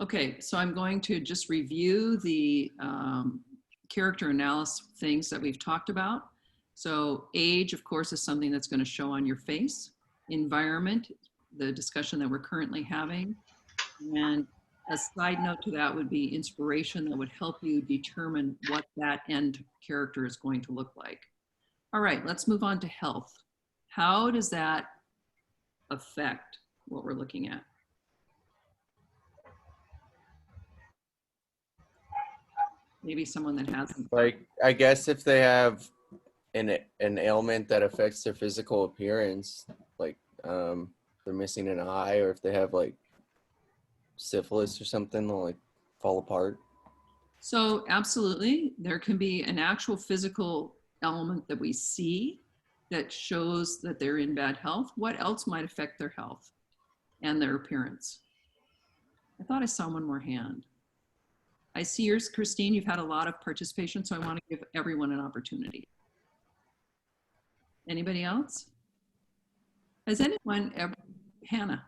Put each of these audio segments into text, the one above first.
Okay, so I'm going to just review the character analysis things that we've talked about. So age, of course, is something that's going to show on your face. Environment, the discussion that we're currently having. And a side note to that would be inspiration that would help you determine what that end character is going to look like. All right, let's move on to health. How does that affect what we're looking at? Maybe someone that hasn't. Like, I guess if they have an ailment that affects their physical appearance, like they're missing an eye, or if they have like syphilis or something, they'll like fall apart. So absolutely, there can be an actual physical element that we see that shows that they're in bad health. What else might affect their health and their appearance? I thought I saw one more hand. I see yours, Christine. You've had a lot of participation, so I want to give everyone an opportunity. Anybody else? Has anyone ever, Hannah?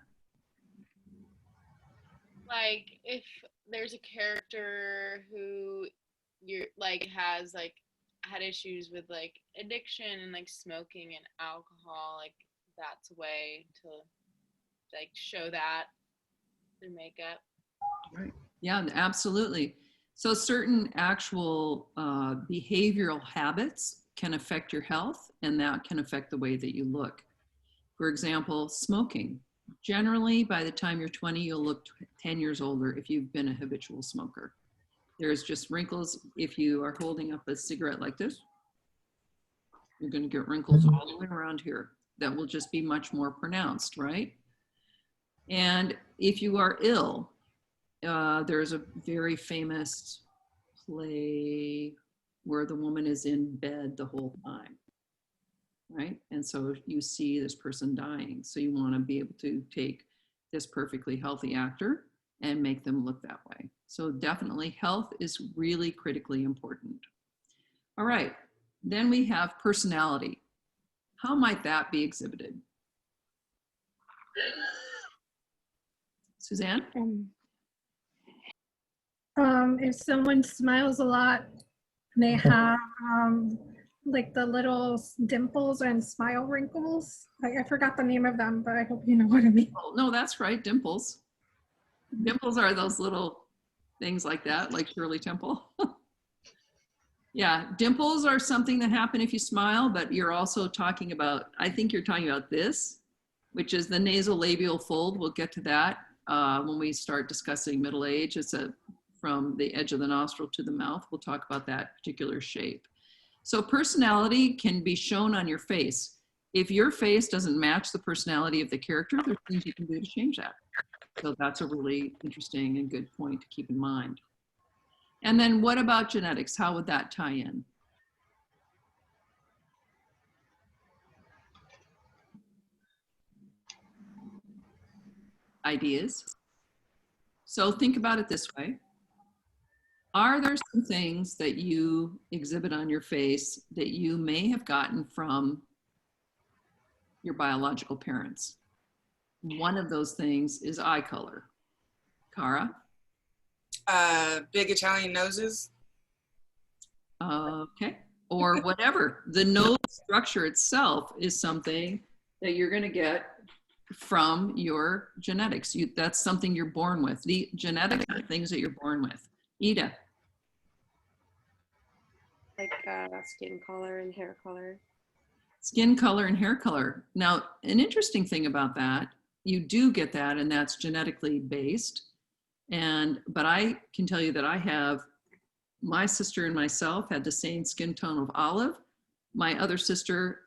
Like if there's a character who you're like has like had issues with like addiction and like smoking and alcohol, like that's a way to like show that through makeup. Right. Yeah, absolutely. So certain actual behavioral habits can affect your health, and that can affect the way that you look. For example, smoking. Generally, by the time you're 20, you'll look 10 years older if you've been a habitual smoker. There's just wrinkles. If you are holding up a cigarette like this, you're going to get wrinkles all the way around here. That will just be much more pronounced, right? And if you are ill, there's a very famous play where the woman is in bed the whole time, right? And so you see this person dying. So you want to be able to take this perfectly healthy actor and make them look that way. So definitely health is really critically important. All right, then we have personality. How might that be exhibited? Suzanne? If someone smiles a lot, they have like the little dimples and smile wrinkles. I forgot the name of them, but I hope you know what I mean. Oh, no, that's right, dimples. Dimples are those little things like that, like Shirley Temple. Yeah, dimples are something that happen if you smile, but you're also talking about, I think you're talking about this, which is the nasolabial fold. We'll get to that when we start discussing middle age. It's from the edge of the nostril to the mouth. We'll talk about that particular shape. So personality can be shown on your face. If your face doesn't match the personality of the character, there's things you can do to change that. So that's a really interesting and good point to keep in mind. And then what about genetics? How would that tie in? Ideas? So think about it this way. Are there some things that you exhibit on your face that you may have gotten from your biological parents? One of those things is eye color. Cara? Big Italian noses. Okay, or whatever. The nose structure itself is something that you're going to get from your genetics. That's something you're born with. The genetics are things that you're born with. Ida? Like skin color and hair color. Skin color and hair color. Now, an interesting thing about that, you do get that, and that's genetically based. But I can tell you that I have, my sister and myself had the same skin tone of olive. My other sister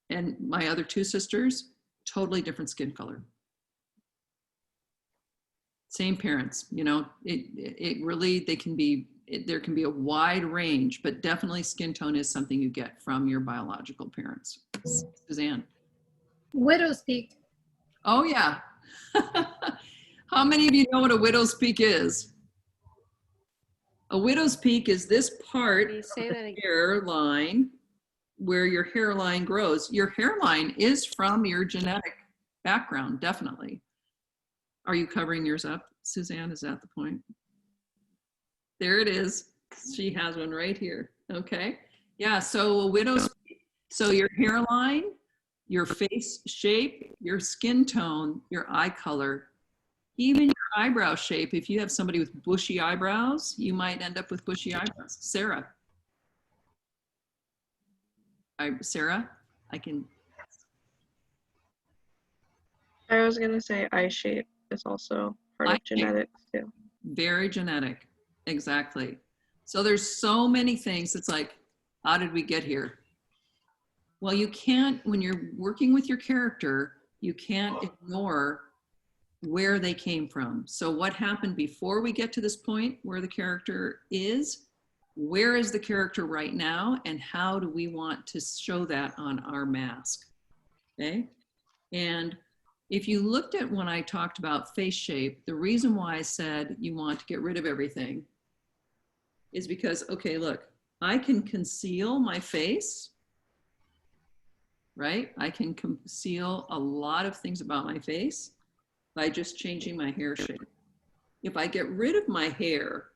and my other two sisters, totally different skin color. Same parents, you know, it really, they can be, there can be a wide range, but definitely skin tone is something you get from your biological parents. Suzanne? Widow's peak. Oh yeah. How many of you know what a widow's peak is? A widow's peak is this part of the hairline where your hairline grows. Your hairline is from your genetic background, definitely. Are you covering yours up, Suzanne? Is that the point? There it is. She has one right here. Okay. Yeah, so a widow's, so your hairline, your face shape, your skin tone, your eye color, even your eyebrow shape. If you have somebody with bushy eyebrows, you might end up with bushy eyebrows. Sarah. Sarah, I can. I was gonna say eye shape is also part Eye of shape. genetics too. Very genetic. Exactly. So there's so many things. It's like, how did we get here? Well, you can't, when you're working with your character, you can't ignore where they came from. So what happened before we get to this point where the character is, where is the character right now, and how do we want to show that on our mask? Okay. And if you looked at when I talked about face shape, the reason why I said you want to get rid of everything is because, okay, look, I can conceal my face, right? I can conceal a lot of things about my face by just changing my hair shape. If I get rid of my hair,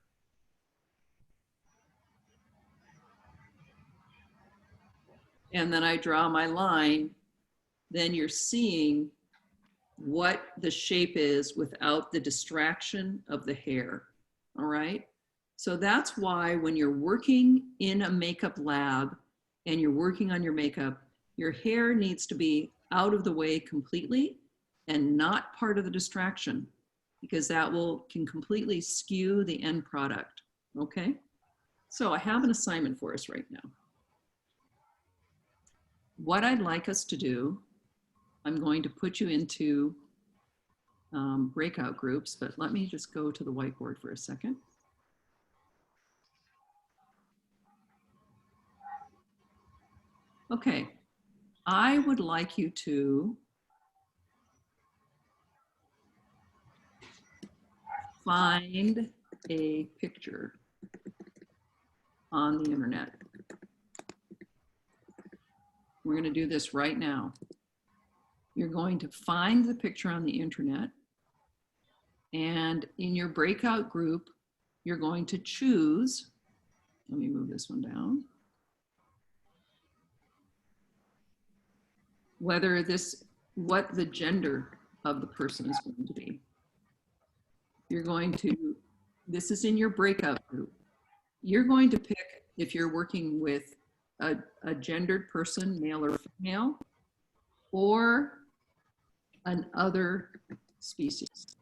and then I draw my line, then you're seeing what the shape is without the distraction of the hair, all right? So that's why when you're working in a makeup lab and you're working on your makeup, your hair needs to be out of the way completely and not part of the distraction, because that can completely skew the end product, okay? So I have an assignment for us right now. What I'd like us to do, I'm going to put you into breakout groups, but let me just go to the whiteboard for a second. Okay, I would like you to find a picture on the internet. We're going to do this right now. You're going to find the picture on the internet, and in your breakout group, you're going to choose, let me move this one down, what the gender of the person is going to be. You're going to, this is in your breakout group. You're going to pick, if you're working with a gendered person, male or female, or an other species.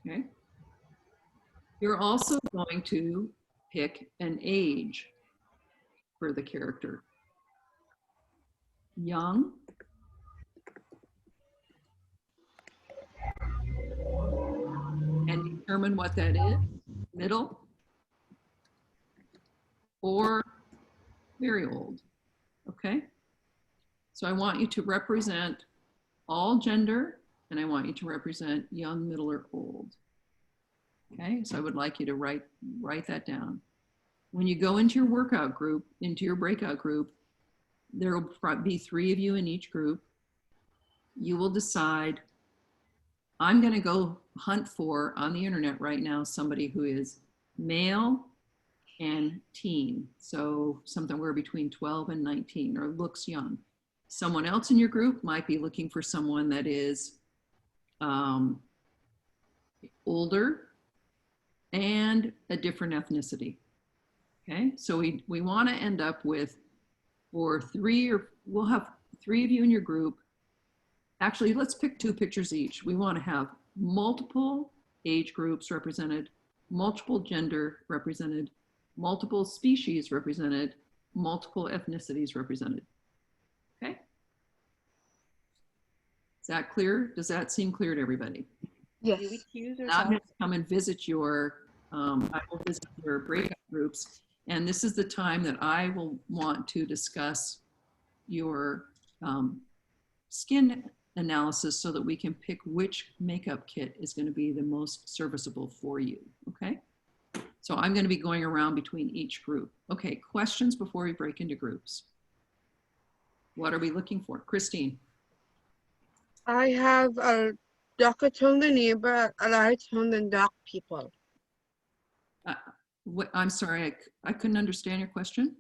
Okay. You're also going to pick an age for the character. Young, and determine what that is. Middle, or very old. Okay. So I want you to represent all gender, and I want you to represent young, middle, or old. Okay, so I would like you to write that down. When you go into your workout group, into your breakout group, there will be 3 of you in each group. You will decide, I'm going to go hunt for, on the internet right now, somebody who is male and teen. So somewhere between 12 and 19, or looks young. Someone else in your group might be looking for someone that is older and a different ethnicity. Okay, so we want to end up with, we'll have 3 of you in your group. Actually, let's pick 2 pictures each. We want to have multiple age groups represented, multiple gender represented, multiple species represented, multiple ethnicities represented. Okay? Is that clear? Does that seem clear to everybody? Yes. I'm going to come and visit your, I will visit your breakout groups, and this is the time that I will want to discuss your skin analysis so that we can pick which makeup kit is going to be the most serviceable for you, okay? So I'm going to be going around between each group. Okay, questions before we break into groups? What are we looking for? Christine. I have a darker tone than you, but a lighter tone than dark people. I'm sorry, I couldn't understand your question.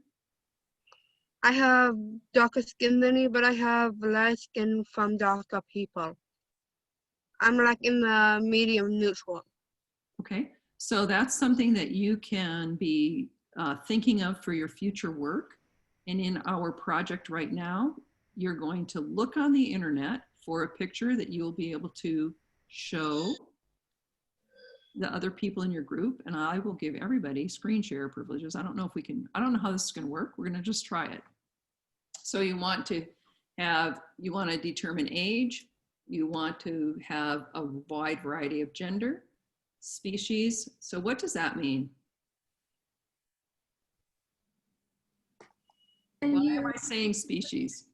I have darker skin than you, but I have light skin from darker people. I'm like in the medium neutral. Okay, so that's something that you can be thinking of for your future work. And in our project right now, you're going to look on the internet for a picture that you'll be able to show the other people in your group, and I will give everybody screen share privileges. I don't know if we can, I don't know how this is going to work. We're going to just try it. So you want to determine age. You want to have a wide variety of gender, species. So what does that mean? Why am I saying species?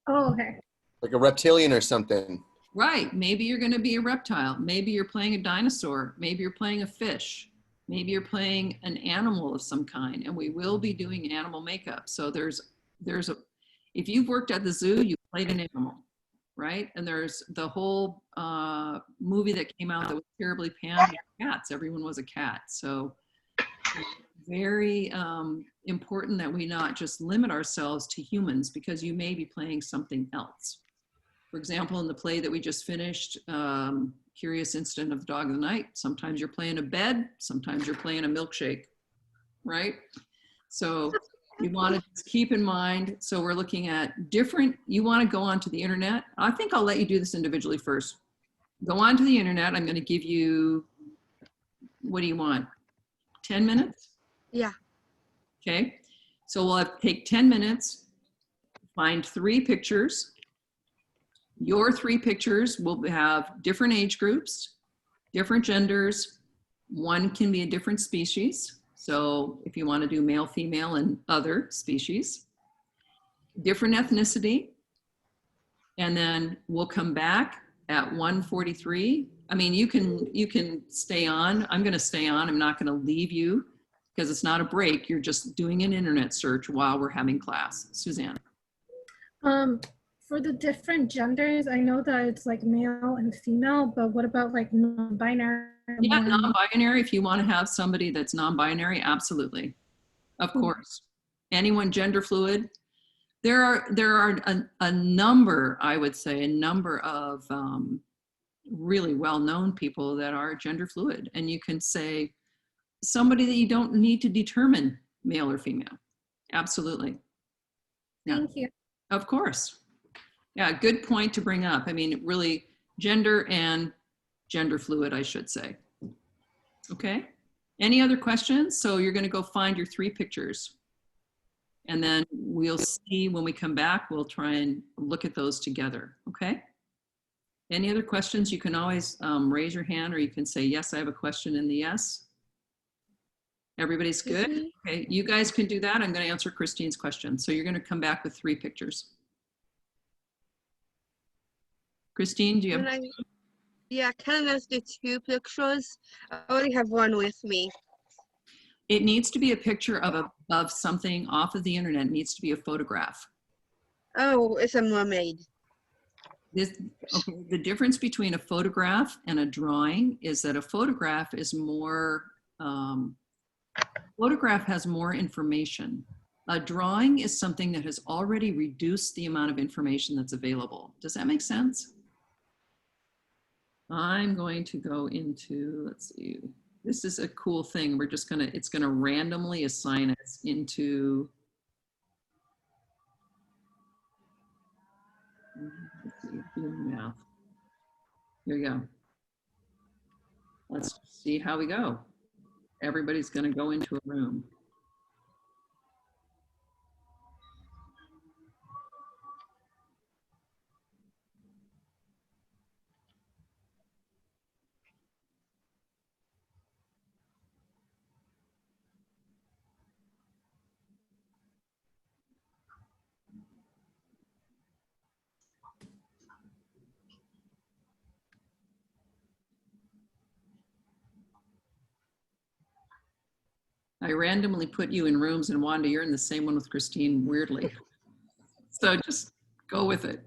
Oh, okay. Like a reptilian or something. Right, maybe you're going to be a reptile. Maybe you're playing a dinosaur. Maybe you're playing a fish. Maybe you're playing an animal of some kind, and we will be doing animal makeup. So if you've worked at the zoo, you played an animal, right? And there's the whole movie that came out that was terribly panned with cats. Everyone was a cat. So very important that we not just limit ourselves to humans, because you may be playing something else. For example, in the play that we just finished, Curious Incident of the Dog of the Night, sometimes you're playing a bed, sometimes you're playing a milkshake, right? So you want to just keep in mind, so we're looking at different, you want to go onto the internet. I think I'll let you do this individually first. Go onto the internet. I'm going to give you, what do you want? 10 minutes? Yeah. Okay. So we'll take 10 minutes, find 3 pictures. Your 3 pictures will have different age groups, different genders. One can be a different species. So if you want to do male, female, and other species, different ethnicity. And then we'll come back at 1:43. I mean, you can stay on. I'm going to stay on. I'm not going to leave you because it's not a break. You're just doing an internet search while we're having class. Suzanne. For the different genders, I know that it's like male and female, but what about like non-binary? Yeah, non-binary. If you want to have somebody that's non-binary, absolutely. Of course. Anyone gender fluid. There are a number, I would say, a number of really well-known people that are gender fluid. And you can say somebody that you don't need to determine male or female. Absolutely. Yeah. Thank you. Of course. Yeah, good point to bring up. I mean, really, gender and gender fluid, I should say. Okay. Any other questions? So you're going to go find your 3 pictures. And then we'll see when we come back, we'll try and look at those together. Okay. Any other questions? You can always raise your hand, or you can say, yes, I have a question in the yes. Everybody's good? Okay, you guys can do that. I'm going to answer Christine's question. So you're going to come back with 3 pictures. Christine, do you have? Yeah, can I just do 2 pictures? I already have one with me. It needs to be a picture of something off of the internet. It needs to be a photograph. Oh, it's a mermaid. Okay, the difference between a photograph and a drawing is that a photograph is more, photograph has more information. A drawing is something that has already reduced the amount of information that's available. Does that make sense? I'm going to go into, let's see, this is a cool thing. We're just gonna, it's gonna randomly assign us into, let's see, doing math. Here we go. Let's see how we go. Everybody's gonna go into a room. I randomly put you in rooms, and Wanda, you're in the same one with Christine, weirdly. So just go with it.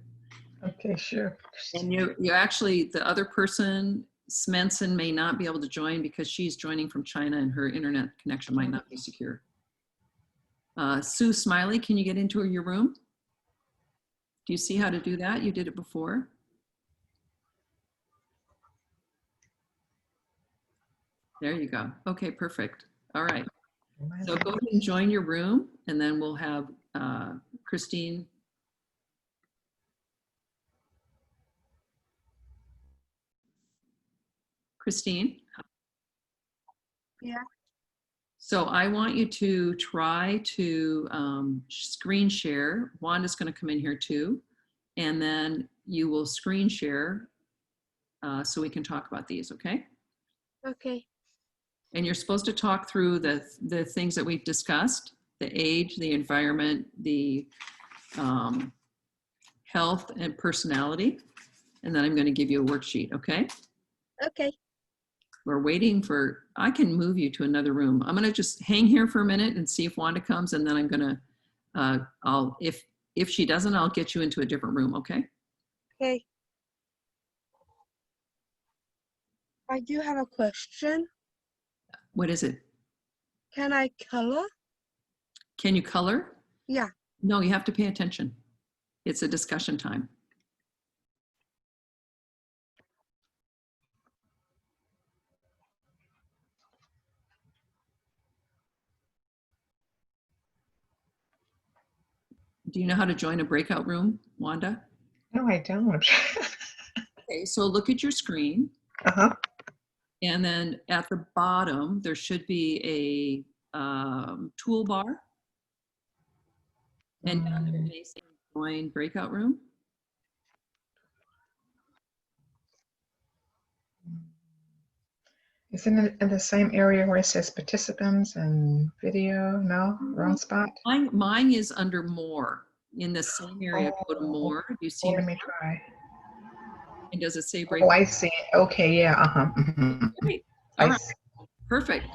Okay, sure. And you actually, the other person, Smenson, may not be able to join because she's joining from China and her internet connection might not be secure. Sue Smiley, can you get into your room? Do you see how to do that? You did it before. There you go. Okay, perfect. All right. So go ahead and join your room, and then we'll have Christine. Christine? Yeah. So I want you to try to screen share. Wanda's going to come in here too. And then you will screen share so we can talk about these, okay? Okay. And you're supposed to talk through the things that we've discussed, the age, the environment, the health and personality. And then I'm going to give you a worksheet, okay? Okay. We're waiting for, I can move you to another room. I'm going to just hang here for a minute and see if Wanda comes, and then I'm going to, if she doesn't, I'll get you into a different room, okay? Okay. I do have a question. What is it? Can I color? Can you color? Yeah. No, you have to pay attention. It's a discussion time. Do you know how to join a breakout room, Wanda? No, I don't. Okay, so look at your screen. Uh-huh. And then at the bottom, there should be a toolbar. And down there may say join breakout room. Isn't it in the same area where it says participants and video? No, wrong spot. Mine is under more. In the same area, go to more. Do you see? Oh, let me try. And does it say Oh, breakout? I see. Okay, yeah, uh-huh. Mhm. Great. All I right. see. Perfect.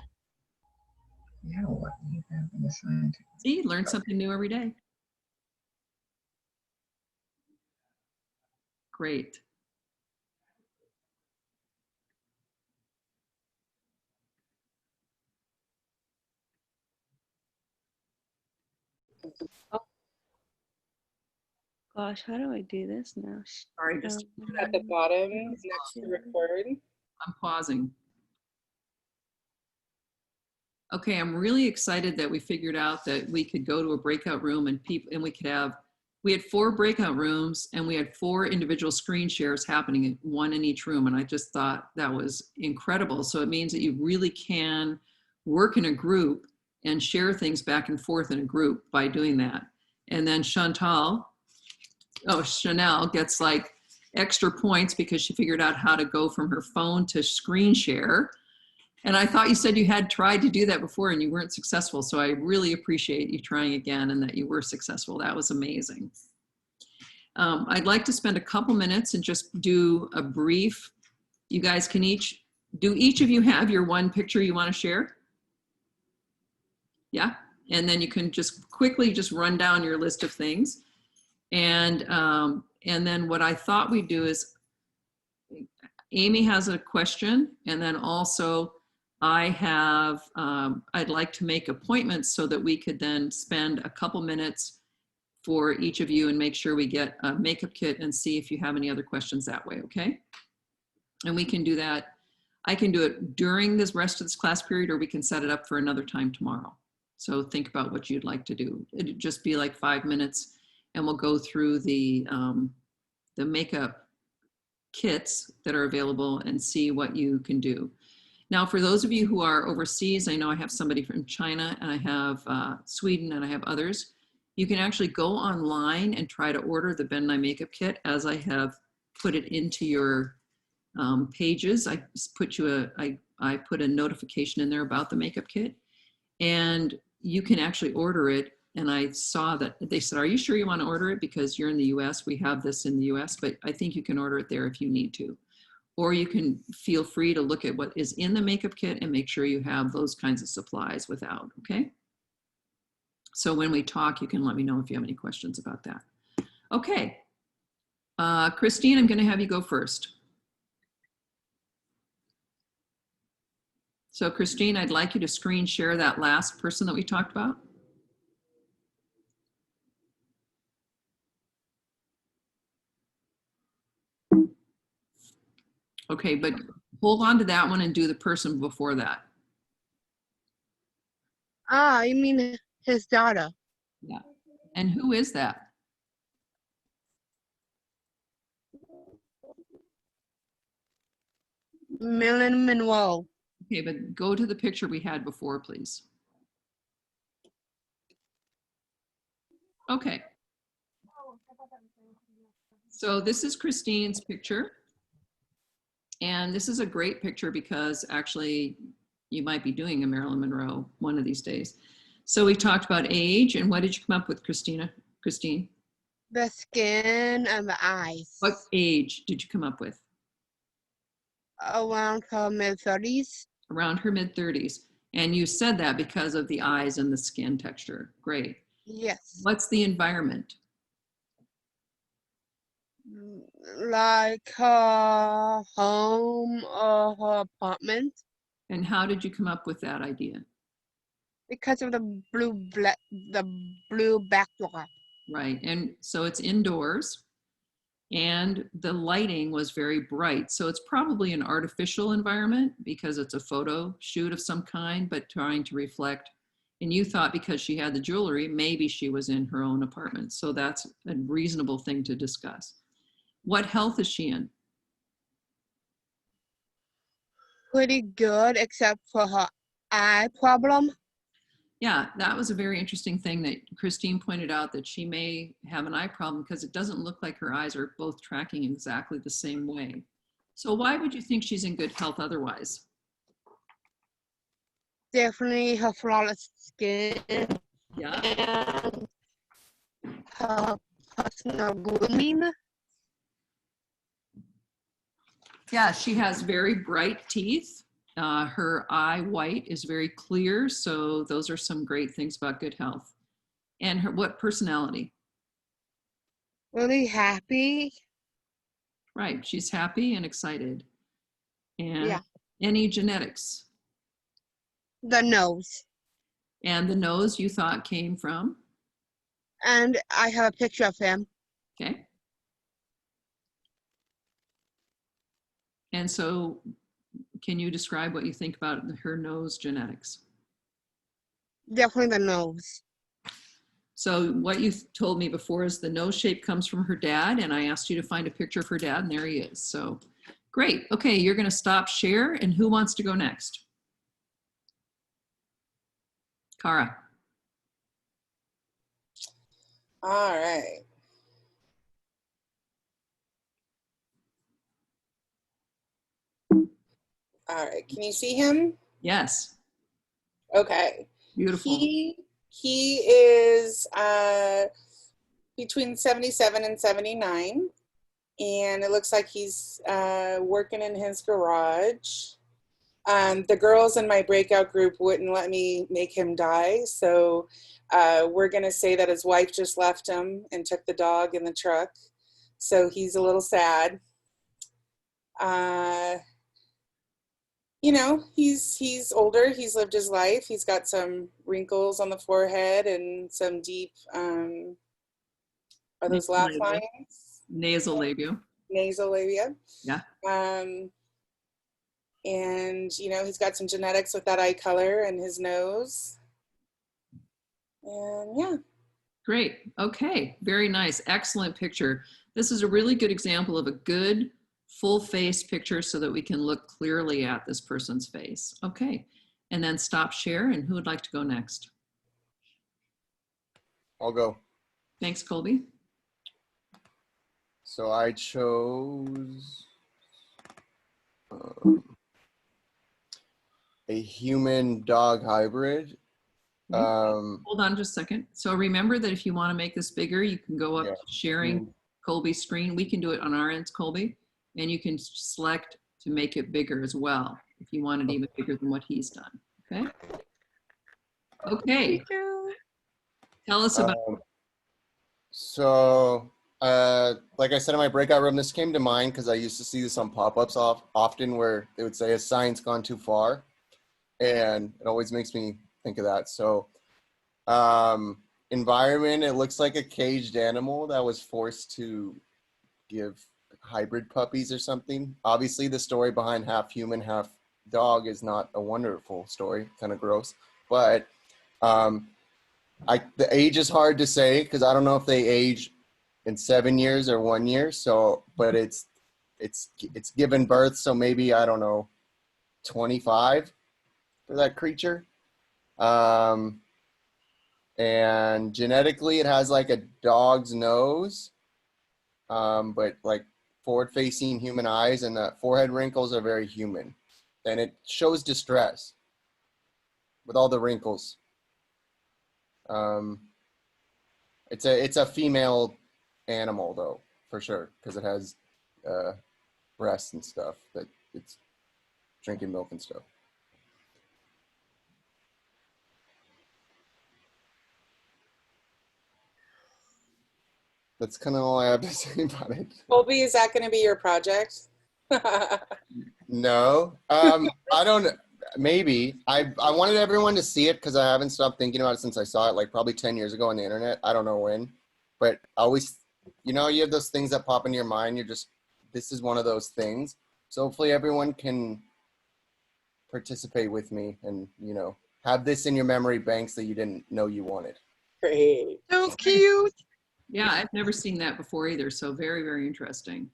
Yeah, what you have been assigned to. See, learn something new every day. Great. Gosh, how do I do this now? Sorry, just At the bottom, next to record. I'm pausing. Okay, I'm really excited that we figured out that we could go to a breakout room and we had 4 breakout rooms and we had 4 individual screen shares happening, one in each room. And I just thought that was incredible. So it means that you really can work in a group and share things back and forth in a group by doing that. And then Chanel gets like extra points because she figured out how to go from her phone to screen share. And I thought you said you had tried to do that before and you weren't successful. So I really appreciate you trying again and that you were successful. That was amazing. I'd like to spend a couple minutes and just do a brief. You guys can each of you have your one picture you want to share? Yeah. And then you can just quickly just run down your list of things. And then what I thought we'd do is Amy has a question, and then also I have, I'd like to make appointments so that we could then spend a couple minutes for each of you and make sure we get a makeup kit and see if you have any other questions that way, okay? And we can do that. I can do it during this rest of this class period, or we can set it up for another time tomorrow. So think about what you'd like to do. It'd just be like 5 minutes, and we'll go through the makeup kits that are available and see what you can do. Now, for those of you who are overseas, I know I have somebody from China and I have Sweden and I have others. You can actually go online and try to order the Ben Nye makeup kit as I have put it into your pages. I put a notification in there about the makeup kit, and you can actually order it. And I saw that they said, are you sure you want to order it? Because you're in the US, we have this in the US, but I think you can order it there if you need to. Or you can feel free to look at what is in the makeup kit and make sure you have those kinds of supplies without, okay? So when we talk, you can let me know if you have any questions about that. Okay, Christine, I'm going to have you go first. So Christine, I'd like you to screen share that last person that we talked about. Okay, but hold on to that one and do the person before that. Ah, you mean his daughter? Yeah. And who is that? Marilyn Monroe. Okay, but go to the picture we had before, please. Okay. So this is Christine's picture. And this is a great picture because actually you might be doing a Marilyn Monroe one of these days. So we talked about age, and what did you come up with, Christine? The skin and the eyes. What age did you come up with? Around her mid-30s. Around her mid-30s. And you said that because of the eyes and the skin texture. Great. Yes. What's the environment? Like her home or her apartment. And how did you come up with that idea? Because of the blue backdrop. Right. And so it's indoors and the lighting was very bright. So it's probably an artificial environment because it's a photo shoot of some kind, but trying to reflect. And you thought because she had the jewelry, maybe she was in her own apartment. So that's a reasonable thing to discuss. What health is she in? Pretty good, except for her eye problem. Yeah, that was a very interesting thing that Christine pointed out, that she may have an eye problem because it doesn't look like her eyes are both tracking exactly the same way. So why would you think she's in good health otherwise? Definitely her flawless skin. Yeah. And her personal grooming. Yeah, she has very bright teeth. Her eye white is very clear. So those are some great things about good health. And her what personality? Really happy. Right, she's happy and excited. And Yeah. any genetics? The nose. And the nose you thought came from? And I have a picture of him. Okay. And so can you describe what you think about her nose genetics? Definitely the nose. So what you told me before is the nose shape comes from her dad, and I asked you to find a picture of her dad, and there he is. So great. Okay, you're going to stop share, and who wants to go next? Cara. All right. All right. Can you see him? Yes. Okay. Beautiful. He is between 77 and 79. And it looks like he's working in his garage. The girls in my breakout group wouldn't let me make him die. So we're going to say that his wife just left him and took the dog in the truck. So he's a little sad. You know, he's older. He's lived his life. He's got some wrinkles on the forehead and some deep, are those laugh lines? Nasolabial. Nasolabial. Yeah. And, you know, he's got some genetics with that eye color and his nose. And yeah. Great. Okay. Very nice. Excellent picture. This is a really good example of a good full face picture so that we can look clearly at this person's face. Okay. And then stop share. And who would like to go next? I'll go. Thanks, Colby. So I chose a human dog hybrid. Hold on just a second. So remember that if you want to make this bigger, you can go up to sharing Colby's screen. We can do it on our ends, Colby, and you can select to make it bigger as well if you want it even bigger than what he's done. Okay. Okay. Tell us about. So like I said in my breakout room, this came to mind because I used to see this on pop-ups often where they would say, "Has science gone too far?" And it always makes me think of that. So, environment, it looks like a caged animal that was forced to give hybrid puppies or something. Obviously, the story behind half human, half dog is not a wonderful story, kind of gross. But the age is hard to say because I don't know if they age in 7 years or 1 year. So, but it's given birth, so maybe I don't know, 25 for that creature. And genetically, it has like a dog's nose, but like forward-facing human eyes, and the forehead wrinkles are very human, and it shows distress with all the wrinkles. It's a female animal though, for sure, because it has breasts and stuff that it's drinking milk and stuff. That's kind of all I have to say about it. Colby, is that going to be your project? No, I don't. Maybe I wanted everyone to see it because I haven't stopped thinking about it since I saw it, like probably 10 years ago on the internet. I don't know when, but I always, you have those things that pop into your mind. This is one of those things. So hopefully everyone can participate with me and have this in your memory banks that you didn't know you wanted. Great. So cute. Yeah, I've never seen that before either. So very, very interesting.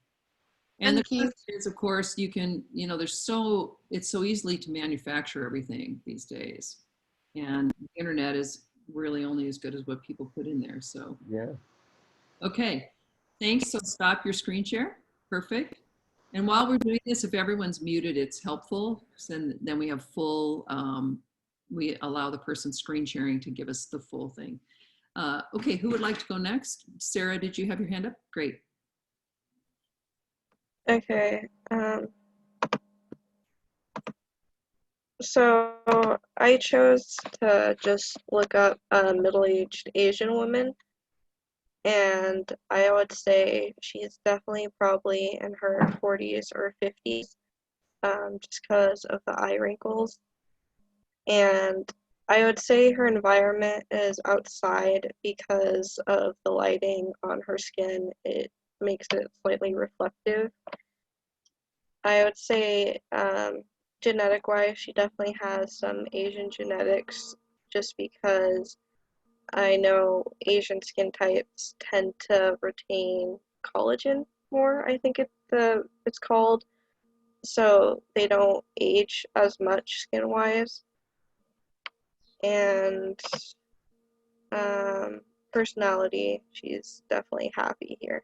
And the Thank you. question is, of course, you can, it's so easily to manufacture everything these days. And the internet is really only as good as what people put in there. So, Yeah. okay, thanks. So stop your screen share. Perfect. And while we're doing this, if everyone's muted, it's helpful. Then we have full, we allow the person screen sharing to give us the full thing. Okay, who would like to go next? Sarah, did you have your hand up? Great. Okay. So I chose to just look up a middle-aged Asian woman, and I would say she's definitely probably in her 40s or 50s, just because of the eye wrinkles. And I would say her environment is outside because of the lighting on her skin. It makes it slightly reflective. I would say genetic-wise, she definitely has some Asian genetics just because I know Asian skin types tend to retain collagen more, I think it's called. So they don't age as much skin-wise. And personality, she's definitely happy here.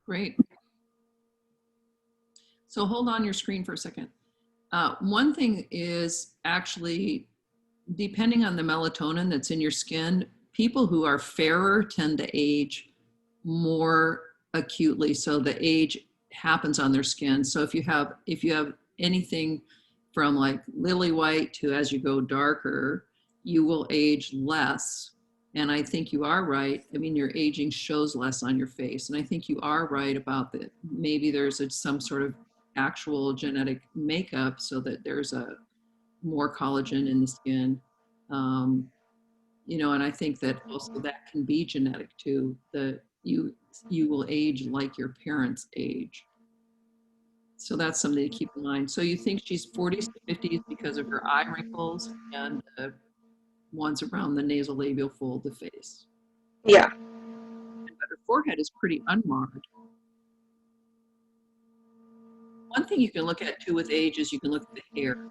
Great. So hold on your screen for a second. One thing is actually, depending on the melatonin that's in your skin, people who are fairer tend to age more acutely. So the age happens on their skin. So if you have anything from like lily white to as you go darker, you will age less. And I think you are right. I mean, your aging shows less on your face. And I think you are right about that. Maybe there's some sort of actual genetic makeup so that there's a more collagen in the skin. And I think that also that can be genetic too, that you will age like your parents age. So that's something to keep in mind. So you think she's 40s to 50s because of her eye wrinkles and ones around the nasolabial fold, the face. Yeah. But her forehead is pretty unmarred. One thing you can look at too with age is you can look at the hair.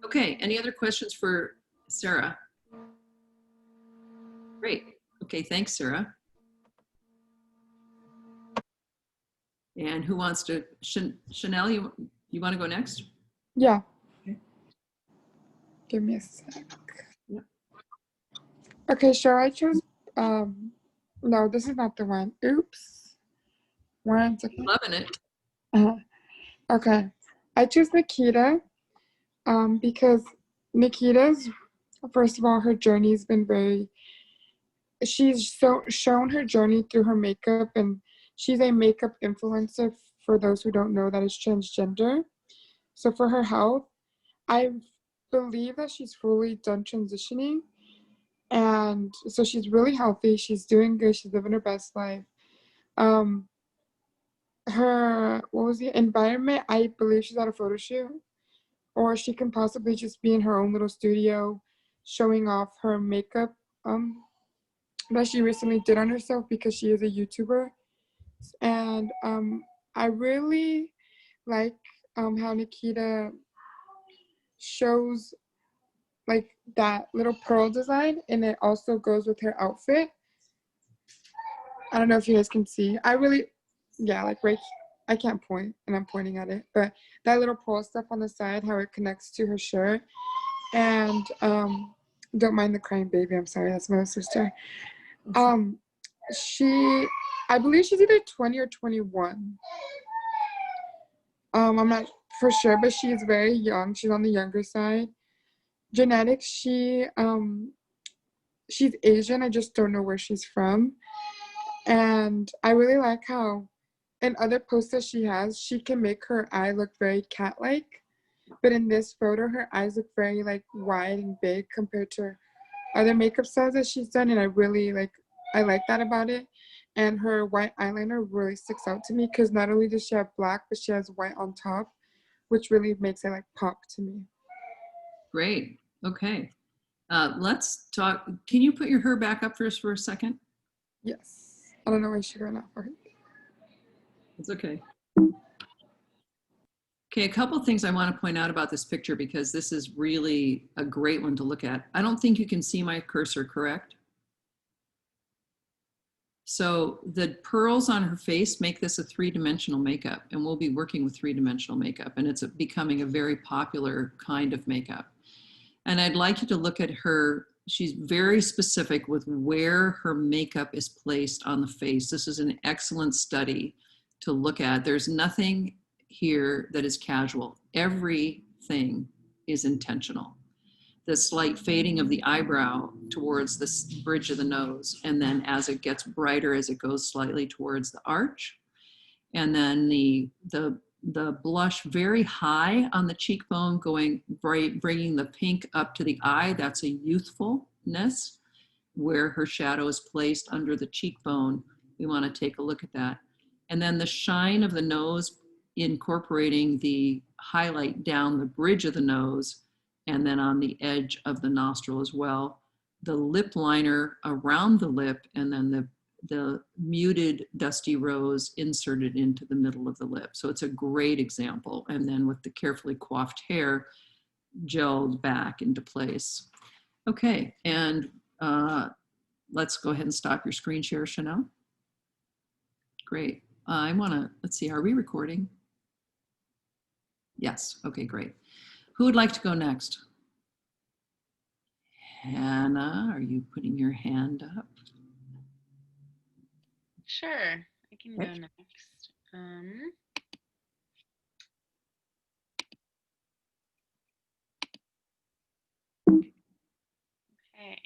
Okay, any other questions for Sarah? Great. Okay, thanks, Sarah. And who wants to, Chanel, you want to go next? Yeah. Give me a sec. Yeah. Okay, sure. I chose, no, this is not the one. Oops. 1 second. Loving it. Okay. I choose Nikita because Nikita's, first of all, her journey's been very she's shown her journey through her makeup, and she's a makeup influencer for those who don't know that is transgender. So for her health, I believe that she's fully done transitioning, and so she's really healthy. She's doing good. She's living her best life. Her what was the environment? I believe she's at a photo shoot, or she can possibly just be in her own little studio, showing off her makeup that she recently did on herself because she is a YouTuber. And I really like how Nikita shows like that little pearl design, and it also goes with her outfit. I don't know if you guys can see. I really, yeah, like right, I can't point and I'm pointing at it, but that little pearl stuff on the side, how it connects to her shirt. And don't mind the crying baby, I'm sorry, that's my sister. She, I believe she's either 20 or 21. I'm not for sure, but she's very young. She's on the younger side. Genetics, she's Asian. I just don't know where she's from. And I really like how in other posts that she has, she can make her eye look very cat-like. But in this photo, her eyes look very like wide and big compared to other makeup styles that she's done. And I like that about it. And her white eyeliner really sticks out to me because not only does she have black, but she has white on top, which really makes it like pop to me. Great. Okay. Let's talk. Can you put your hair back up for us for a second? Yes. I don't know where she went out for it. It's okay. Okay, a couple of things I want to point out about this picture because this is really a great one to look at. I don't think you can see my cursor, correct? So the pearls on her face make this a three-dimensional makeup, and we'll be working with three-dimensional makeup, and it's becoming a very popular kind of makeup. And I'd like you to look at her. She's very specific with where her makeup is placed on the face. This is an excellent study to look at. There's nothing here that is casual. Everything is intentional. The slight fading of the eyebrow towards the bridge of the nose, and then as it gets brighter, as it goes slightly towards the arch, and then the blush very high on the cheekbone, going bright, bringing the pink up to the eye. That's a youthfulness where her shadow is placed under the cheekbone. We want to take a look at that. And then the shine of the nose, incorporating the highlight down the bridge of the nose and then on the edge of the nostril as well. The lip liner around the lip, and then the muted dusty rose inserted into the middle of the lip. So it's a great example. And then with the carefully coiffed hair gelled back into place. Okay, and let's go ahead and stop your screen share, Chanel. Great. I wanna, let's see, are we recording? Yes, okay, great. Who would like to go next? Hannah, are you putting your hand up? Sure, I can go next. Okay.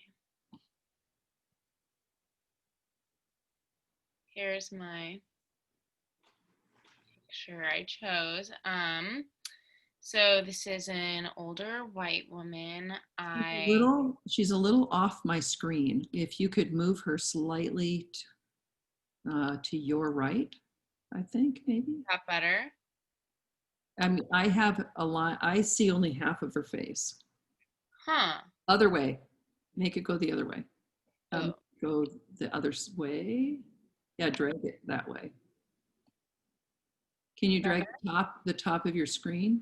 Here's my picture I chose. So this is an older white woman. She's a little off my screen. If you could move her slightly to your right, I think maybe. That better? I mean, I have a lot. I see only half of her face. Huh. Other way. Make it go the other way. Oh. Go the other way. Yeah, drag it that way. Can you drag the top of your screen?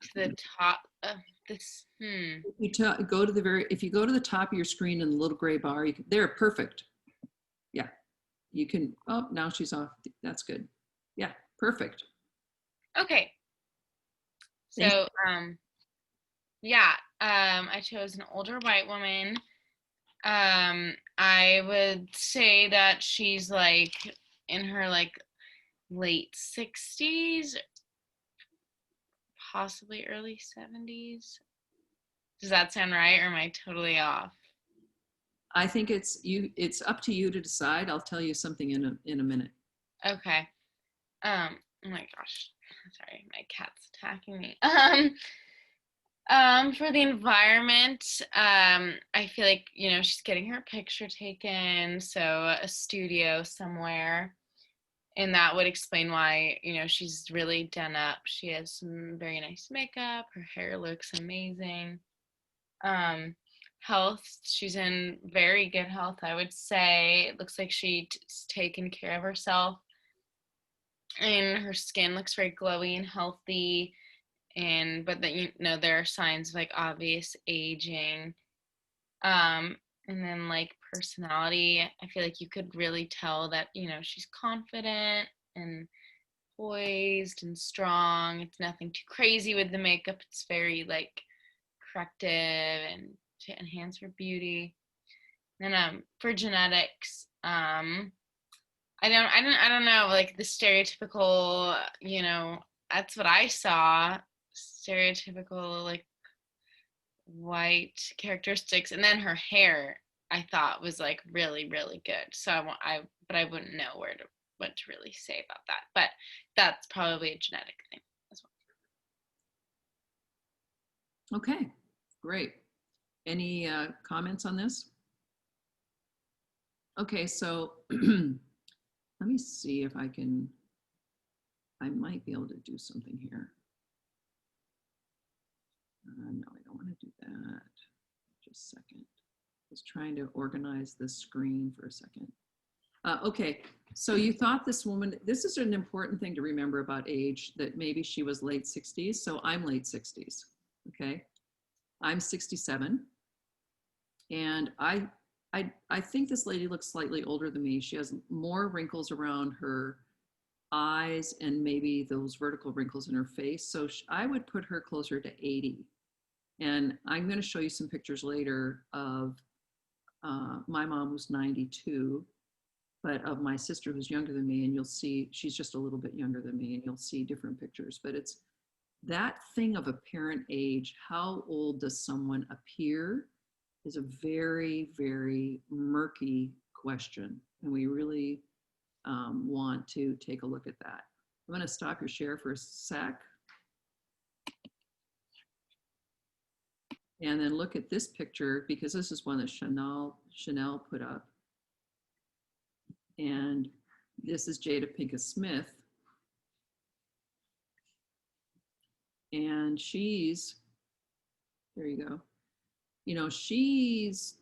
To the top of this. If you go to the if you go to the top of your screen in the little gray bar, you can, there, perfect. Yeah, you can, oh, now she's off. That's good. Yeah, perfect. Okay. So, yeah, I chose an older white woman. I would say that she's like in her like late 60s, possibly early 70s. Does that sound right, or am I totally off? I think it's up to you to decide. I'll tell you something in a minute. Okay. Oh my gosh. Sorry, my cat's attacking me. For the environment, I feel like, you know, she's getting her picture taken, so a studio somewhere. And that would explain why, you know, she's really done up. She has some very nice makeup. Her hair looks amazing. Health, she's in very good health, I would say. It looks like she's taken care of herself. And her skin looks very glowy and healthy. But that, you know, there are signs of like obvious aging. And then like personality, I feel like you could really tell that, you know, she's confident and poised and strong. It's nothing too crazy with the makeup. It's very like corrective and to enhance her beauty. And for genetics, I don't know, like the stereotypical, you know, that's what I saw, stereotypical like white characteristics. And then her hair I thought was like really, really good. So but I wouldn't know what to really say about that. But that's probably a genetic thing as well. Okay, great. Any comments on this? Okay, so let me see if I might be able to do something here. No, I don't want to do that. Just a second. I was trying to organize the screen for a second. Okay, so you thought this woman, this is an important thing to remember about age, that maybe she was late 60s. So I'm late 60s, okay? I'm 67. And I think this lady looks slightly older than me. She has more wrinkles around her eyes and maybe those vertical wrinkles in her face. So I would put her closer to 80. And I'm going to show you some pictures later of my mom, who's 92, but of my sister who's younger than me. And you'll see she's just a little bit younger than me, and you'll see different pictures. But it's that thing of apparent age. How old does someone appear is a very, very murky question. And we really want to take a look at that. I'm going to stop your share for a sec. And then look at this picture, because this is one that Chanel put up. And this is Jada Pinkett Smith. And she's, there you go. You know,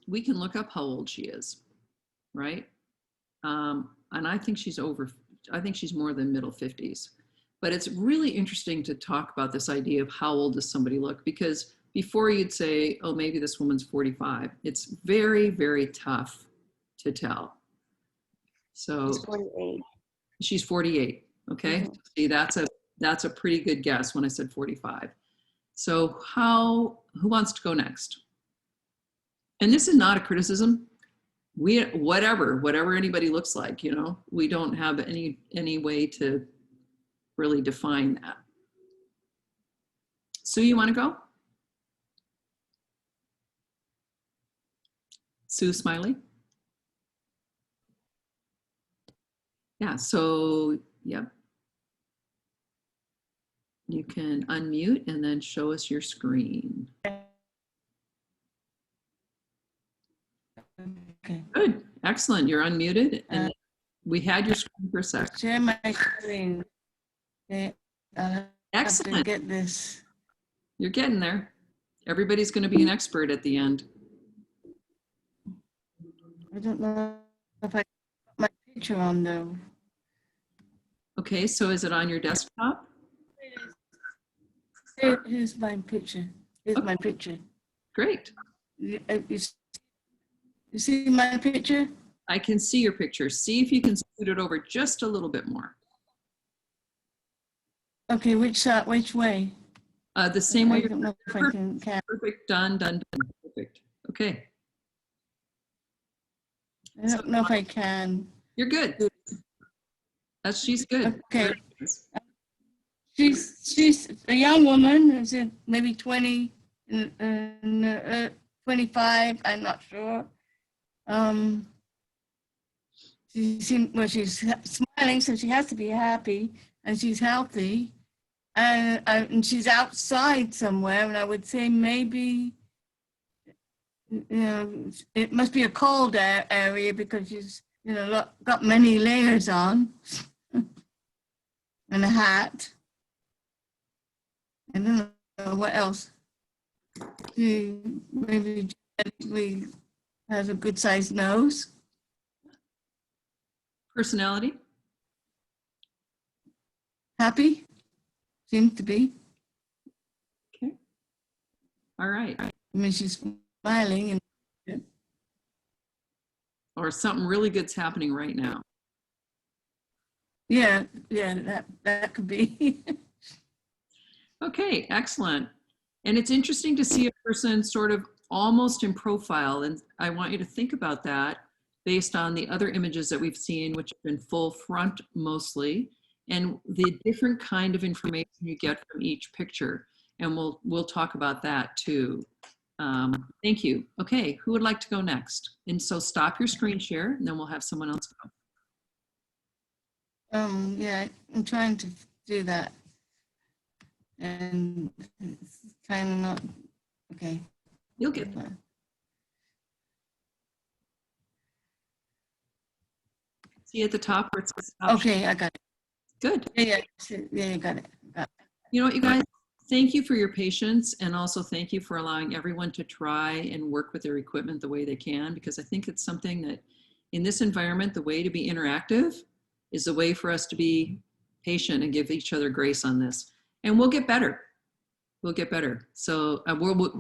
we can look up how old she is, right? And I think she's more than middle 50s. But it's really interesting to talk about this idea of how old does somebody look, because before you'd say, oh, maybe this woman's 45. It's very, very tough to tell. So She's 48. She's 48. Okay. Mhm. See, that's a pretty good guess when I said 45. So who wants to go next? And this is not a criticism. Whatever anybody looks like, you know, we don't have any way to really define that. Sue, you want to go? Sue Smiley? Yeah, so, yep. You can unmute and then show us your screen. Okay. Good, excellent, you're unmuted. And we had your screen for a sec. Share my screen. Okay. Have to Excellent, get this. you're getting there. Everybody's gonna be an expert at the end. I don't know if I put my picture on though. Okay, so is it on your desktop? Here's my picture. Here's my picture. Great. You see my picture? I can see your picture. See if you can scoot it over just a little bit more. Okay, which way? The same way. I don't know if I can. Perfect, done. Perfect. Okay. I don't know if I can. You're good. She's good. Okay. She's a young woman. Is it maybe 20, 25? I'm not sure. She's smiling, so she has to be happy, and she's healthy, and she's outside somewhere, and I would say maybe, you know, it must be a cold area because she's, you know, got many layers on and a hat. I don't know what else. She maybe genetically has a good sized nose. Personality? Happy, seems to be. Okay. All right. I mean, she's smiling and. Or something really good's happening right now. Yeah, that could be. Okay, excellent. And it's interesting to see a person sort of almost in profile. And I want you to think about that based on the other images that we've seen, which have been full front mostly, and the different kind of information you get from each picture. And we'll talk about that too. Thank you. Okay, who would like to go next? And so stop your screen share, and then we'll have someone else go. Yeah, I'm trying to do that. And it's kind of not, okay. You'll get there. See at the top where it says stop. Okay, I got it. Good. Yeah, I got it. You know what, you guys, thank you for your patience, and also thank you for allowing everyone to try and work with their equipment the way they can, because I think it's something that in this environment, the way to be interactive is the way for us to be patient and give each other grace on this. And we'll get better. We'll get better. So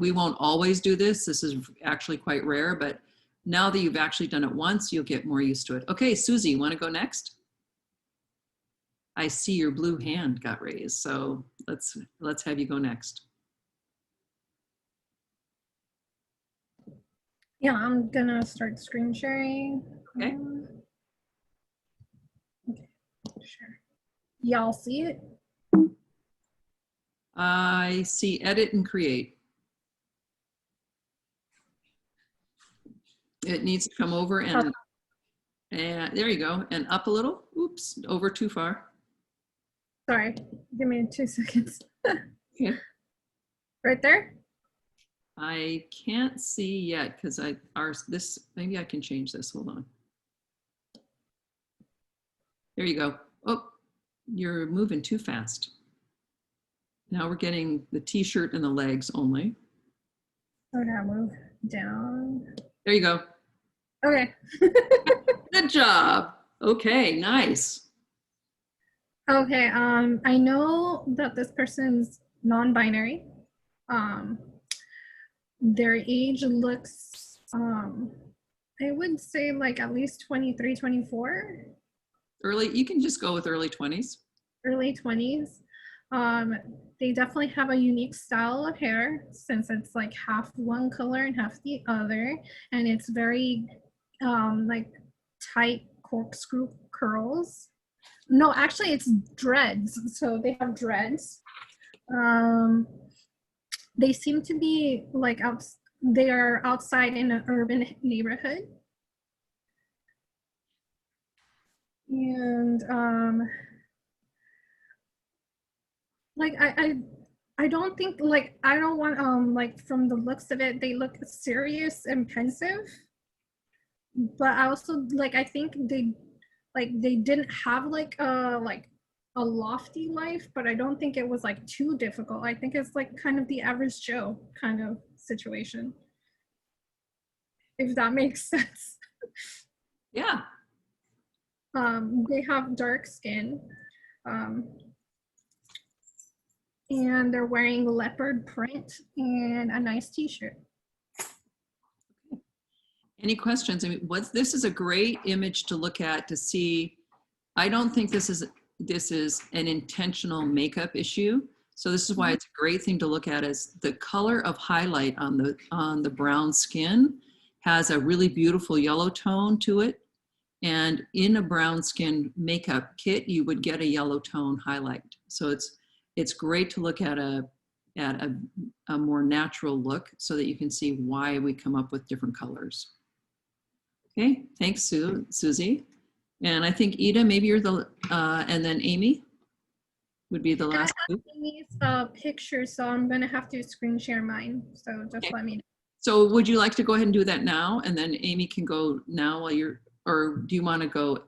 we won't always do this. This is actually quite rare, but now that you've actually done it once, you'll get more used to it. Okay, Susie, you want to go next? I see your blue hand got raised, so let's have you go next. Yeah, I'm gonna start screen sharing. Okay. Okay, sure. Y'all see it? I see edit and create. It needs to come over and there you go, and up a little. Oops, over too far. Sorry, give me 2 seconds. Okay. Right there? I can't see yet because maybe I can change this. Hold on. There you go. Oh, you're moving too fast. Now we're getting the t-shirt and the legs only. Oh, now move down. There you go. Okay. Good job. Okay, nice. Okay, I know that this person's non-binary. Their age looks, I would say like at least 23, 24. You can just go with early 20s. Early 20s. They definitely have a unique style of hair since it's like half one color and half the other. And it's very like tight corkscrew curls. No, actually it's dreads. So they have dreads. They seem to be like they are outside in an urban neighborhood. And like I don't think like I don't want like from the looks of it they look serious and pensive, but I also like I think they didn't have like a lofty life, but I don't think it was like too difficult. I think it's like kind of the average Joe kind of situation, if that makes sense. Yeah. They have dark skin. And they're wearing leopard print and a nice t-shirt. Any questions? I mean, this is a great image to look at to see. I don't think this is an intentional makeup issue. So this is why it's a great thing to look at is the color of highlight on the brown skin has a really beautiful yellow tone to it. And in a brown skin makeup kit, you would get a yellow tone highlight. So it's great to look at a more natural look so that you can see why we come up with different colors. Okay, thanks, Susie. And I think Ida, maybe you're the, and then Amy would be the I last have two. Amy's picture, so I'm gonna have to screen share mine. So just Okay. let me know. So would you like to go ahead and do that now? And then Amy can go now while you're, or do you want to go,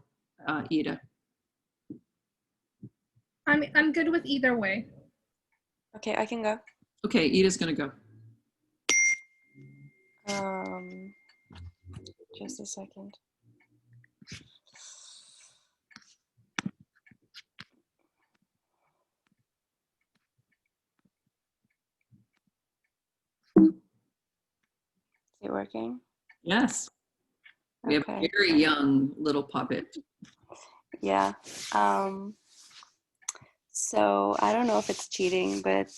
Ida? I'm good with either way. Okay, I can go. Okay, Ida's going to go. Just a second. Is it working? Yes. We have a Okay. very young little puppet. Yeah. So I don't know if it's cheating, but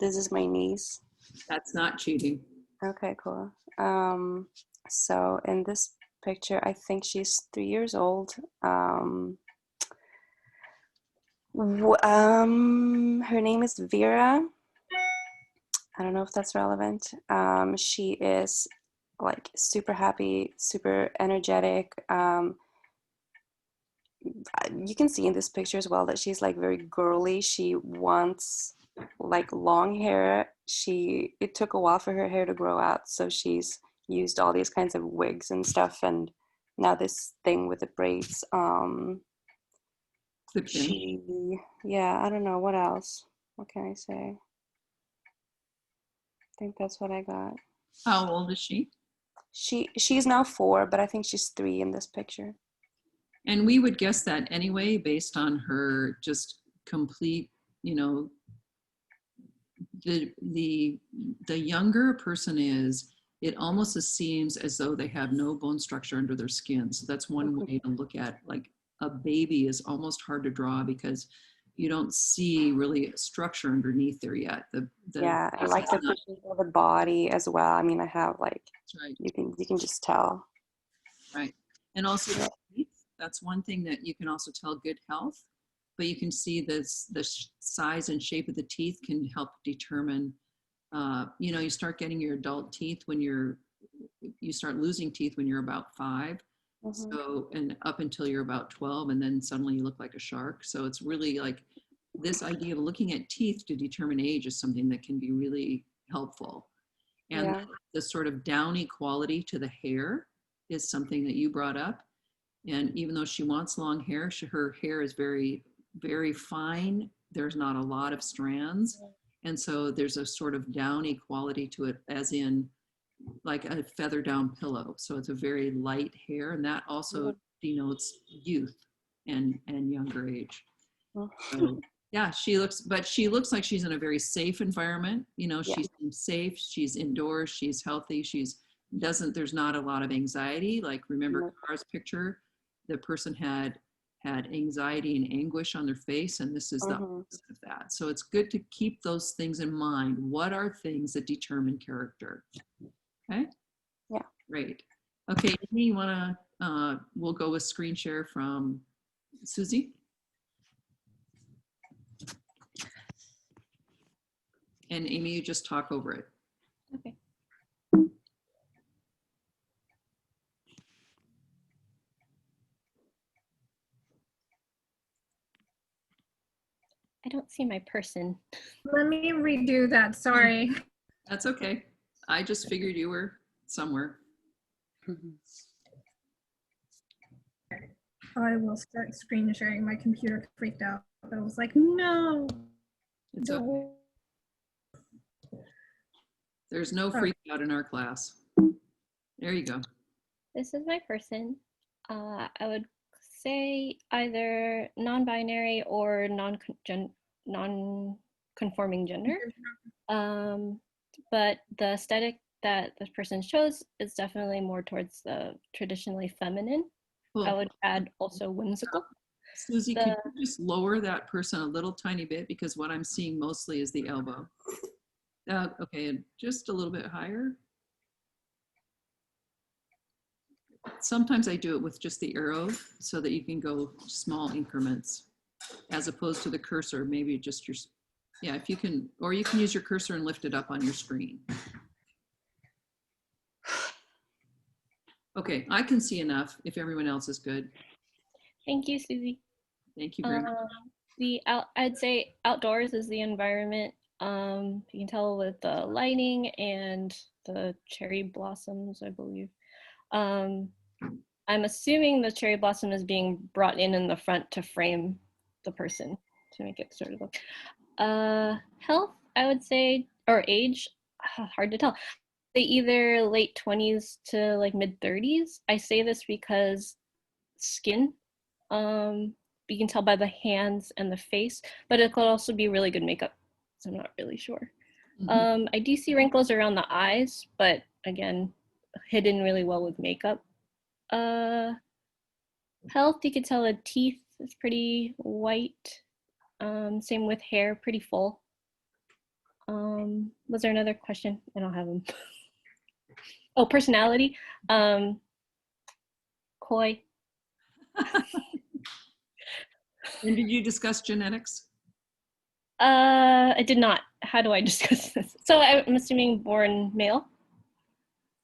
this is my niece. That's not cheating. Okay, cool. So in this picture, I think she's 3 years old. Her name is Vera. I don't know if that's relevant. She is like super happy, super energetic. You can see in this picture as well that she's like very girly. She wants like long hair. It took a while for her hair to grow out, so she's used all these kinds of wigs and stuff, and now this thing with the braids. Yeah, I don't know what else. What can I say? I think that's what I got. How old is she? She's now 4, but I think she's 3 in this picture. And we would guess that anyway, based on her just complete, you know, the younger a person is, it almost seems as though they have no bone structure under their skin. So that's one way to look at, like, a baby is almost hard to draw because you don't see really structure underneath there yet. Yeah, I like the position of the body as well. I mean, I have like, right. you can just tell. Right. And also the teeth, that's one thing that you can also tell good health, but you can see the size and shape of the teeth can help determine, you know, you start getting your adult teeth when you start losing teeth when you're about 5. So, and up until you're about 12, and then suddenly you look like a shark. So it's really like this idea of looking at teeth to determine age is something that can be really helpful. And the sort of downy quality to the hair is something that you brought up. And even though she wants long hair, her hair is very, very fine. There's not a lot of strands. And so there's a sort of downy quality to it, as in like a feather down pillow. So it's a very light hair, and that also denotes youth and younger age. So, yeah, she looks like she's in a very safe environment. You know, she's safe, she's indoors, she's healthy, there's not a lot of anxiety. Like, remember Cara's picture, the person had anxiety and anguish on their face, and this is the opposite of that. So it's good to keep those things in mind. What are things that determine character? Okay. Yeah. Great. Okay, Amy, you want to, we'll go with screen share from Susie. And Amy, you just talk over it. Okay. I don't see my person. Let me redo that, sorry. That's okay. I just figured you were somewhere. I will start screen sharing. My computer freaked out. I was like, no. It's okay. There's no freak out in our class. There you go. This is my person. I would say either non-binary or non-conforming gender. But the aesthetic that this person shows is definitely more towards the traditionally feminine. I would add also whimsical. Susie, can you just lower that person a little tiny bit, because what I'm seeing mostly is the elbow. Okay, and just a little bit higher. Sometimes I do it with just the arrow so that you can go small increments as opposed to the cursor. Maybe just your, yeah, if you can, or you can use your cursor and lift it up on your screen. Okay, I can see enough if everyone else is good. Thank you, Susie. Thank you very much. I'd say outdoors is the environment. You can tell with the lighting and the cherry blossoms, I believe. I'm assuming the cherry blossom is being brought in the front to frame the person to make it sort of look. Health, I would say, or age, hard to tell. They either late 20s to like mid 30s. I say this because skin, you can tell by the hands and the face, but it could also be really good makeup. So I'm not really sure. I do see wrinkles around the eyes, but again, hidden really well with makeup. Health, you can tell the teeth is pretty white. Same with hair, pretty full. Was there another question? I don't have them. Oh, personality. Coy. And did you discuss genetics? I did not. How do I discuss this? So I'm assuming born male.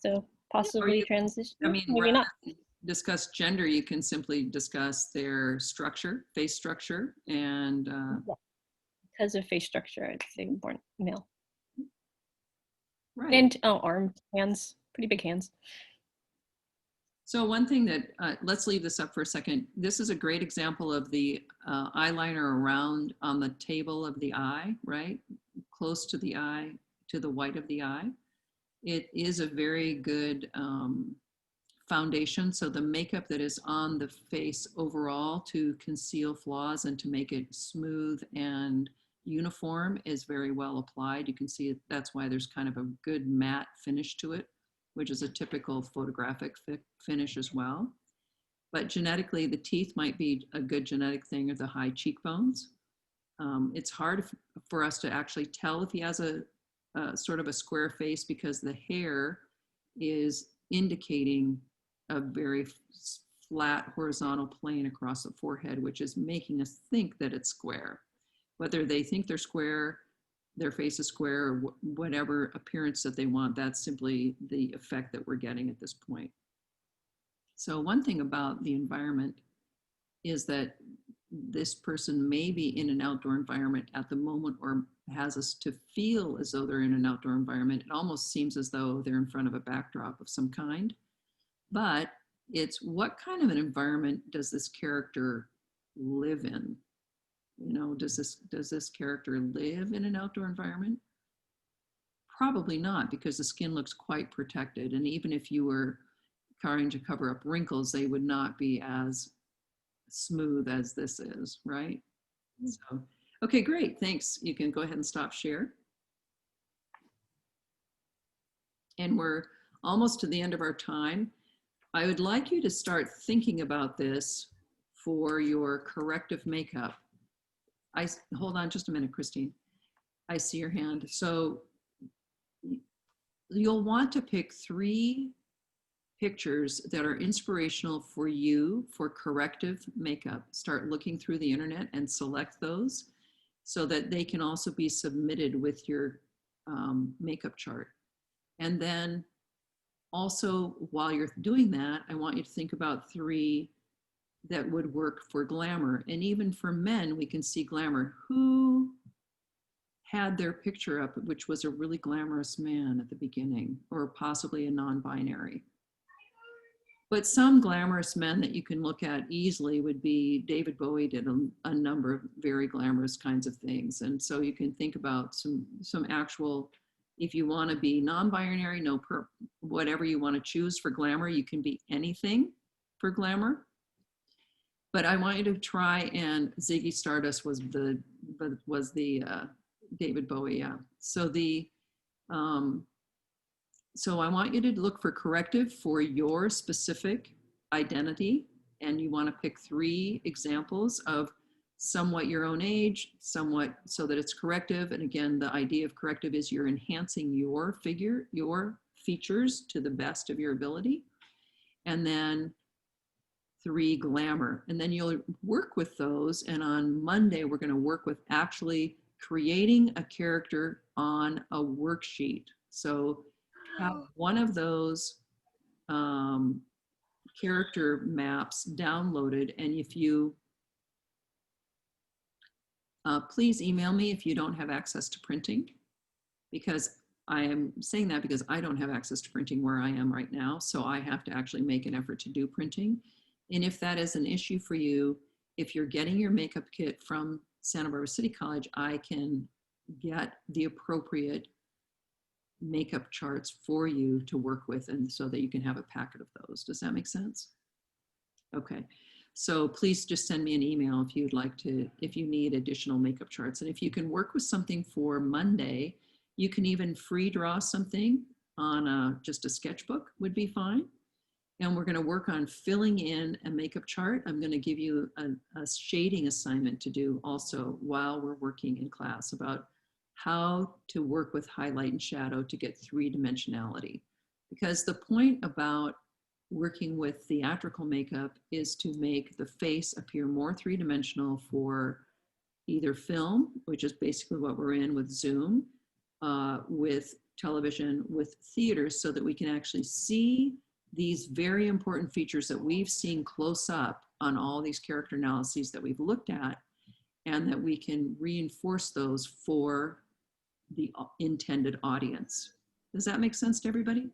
So possibly transition. I mean, maybe not. Discuss gender. You can simply discuss their structure, face structure, and because of face structure, I'd say born male. Right. And arms, hands, pretty big hands. So one thing that, let's leave this up for a second. This is a great example of the eyeliner around on the table of the eye, right? Close to the eye, to the white of the eye. It is a very good foundation. So the makeup that is on the face overall to conceal flaws and to make it smooth and uniform is very well applied. You can see it, that's why there's kind of a good matte finish to it, which is a typical photographic finish as well. But genetically, the teeth might be a good genetic thing, or the high cheekbones. It's hard for us to actually tell if he has a sort of a square face because the hair is indicating a very flat horizontal plane across the forehead, which is making us think that it's square. Whether they think they're square, their face is square, or whatever appearance that they want, that's simply the effect that we're getting at this point. So one thing about the environment is that this person may be in an outdoor environment at the moment, or has us to feel as though they're in an outdoor environment. It almost seems as though they're in front of a backdrop of some kind. But it's what kind of an environment does this character live in? You know, does this character live in an outdoor environment? Probably not, because the skin looks quite protected. And even if you were trying to cover up wrinkles, they would not be as smooth as this is, right? So, okay, great, thanks. You can go ahead and stop share. And we're almost to the end of our time. I would like you to start thinking about this for your corrective makeup. Hold on just a minute, Christine. I see your hand. So you'll want to pick 3 pictures that are inspirational for you for corrective makeup. Start looking through the internet and select those so that they can also be submitted with your makeup chart. And then also, while you're doing that, I want you to think about 3 that would work for glamour. And even for men, we can see glamour. Who had their picture up, which was a really glamorous man at the beginning, or possibly a non-binary? But some glamorous men that you can look at easily would be, David Bowie did a number of very glamorous kinds of things. And so you can think about some actual, if you want to be non-binary, whatever you want to choose for glamour, you can be anything for glamour. But I want you to try, and Ziggy Stardust was the David Bowie, yeah. So so I want you to look for corrective for your specific identity, and you want to pick 3 examples of somewhat your own age, somewhat so that it's corrective. And again, the idea of corrective is you're enhancing your figure, your features to the best of your ability. And then 3 glamour. And then you'll work with those. And on Monday, we're going to work with actually creating a character on a worksheet. So have one of those character maps downloaded, and if you please email me if you don't have access to printing, because I am saying that because I don't have access to printing where I am right now, so I have to actually make an effort to do printing. And if that is an issue for you, if you're getting your makeup kit from Santa Barbara City College, I can get the appropriate makeup charts for you to work with, and so that you can have a packet of those. Does that make sense? Okay, so please just send me an email if you'd like to, if you need additional makeup charts. And if you can work with something for Monday, you can even free draw something on just a sketchbook would be fine. And we're going to work on filling in a makeup chart. I'm going to give you a shading assignment to do also while we're working in class about how to work with highlight and shadow to get three-dimensionality. Because the point about working with theatrical makeup is to make the face appear more three-dimensional for either film, which is basically what we're in with Zoom, with television, with theaters, so that we can actually see these very important features that we've seen close up on all these character analyses that we've looked at, and that we can reinforce those for the intended audience. Does that make sense to everybody?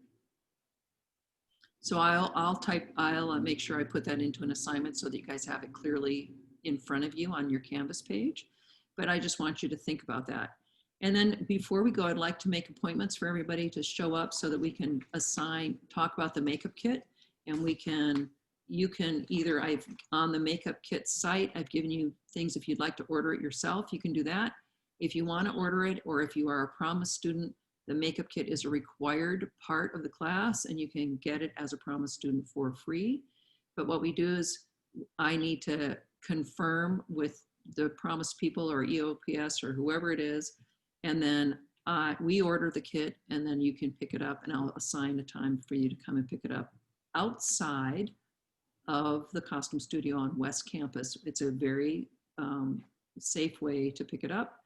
So I'll make sure I put that into an assignment so that you guys have it clearly in front of you on your Canvas page. But I just want you to think about that. And then before we go, I'd like to make appointments for everybody to show up so that we can talk about the makeup kit, and you can either, on the makeup kit site, I've given you things if you'd like to order it yourself, you can do that. If you want to order it, or if you are a Promise student, the makeup kit is a required part of the class, and you can get it as a Promise student for free. But what we do is I need to confirm with the Promise people or EOPS or whoever it is, and then we order the kit, and then you can pick it up, and I'll assign a time for you to come and pick it up outside of the costume studio on West Campus. It's a very safe way to pick it up.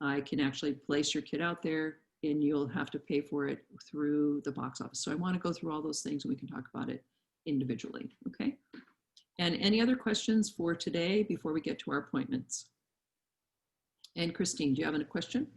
I can actually place your kit out there, and you'll have to pay for it through the box office. So I want to go through all those things, and we can talk about it individually, okay? And any other questions for today before we get to our appointments? And Christine, do you have a question?